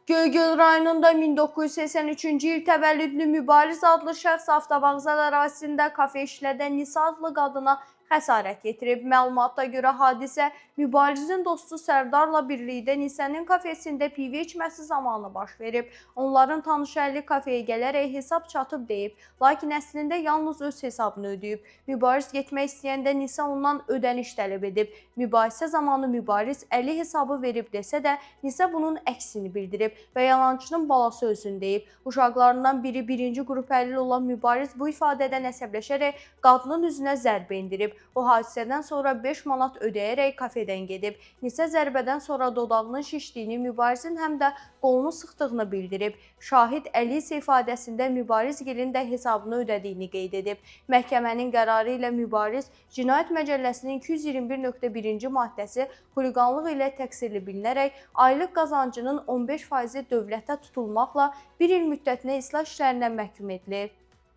Göygöl rayonunda 1983-cü il təvəllüdlü Mübariz adlı şəxs avtovağzal ərazisində kafe işlədən Nisa adlı qadına xəsarət yetirib. Məlumata görə hadisə Mübarizin dostu Sərdarla birlikdə Nisənin kafesində pivə içməsi zamanı baş verib. Onların tanışı əli kafeyə gələrək hesab çatıb deyib, lakin əslində yalnız öz hesabını ödəyib. Mübariz getmək istəyəndə Nisə ondan ödəniş tələb edib. Mübahisə zamanı Mübariz əli hesabı verib desə də, Nisə bunun əksini bildirib və yalançının balası özünü deyib. Uşaqlarından biri 1-ci qrup əlil olan Mübariz bu ifadədən əsəbləşərək qadının üzünə zərbə endirib. O hadisədən sonra 5 manat ödəyərək kafedən gedib. Nisə zərbədən sonra dodağının şişdiyini, Mübarizin həm də qolunu sıxdığını bildirib. Şahid Əli isə ifadəsində Mübarizgilin də hesabını ödədiyini qeyd edib. Məhkəmənin qərarı ilə Mübariz Cinayət Məcəlləsinin 221.1-ci maddəsi xuliqanlıq ilə təqsirli bilinərək aylıq qazancının 15% dövlətə tutulmaqla 1 il müddətinə islah işlərindən məhkum edilir.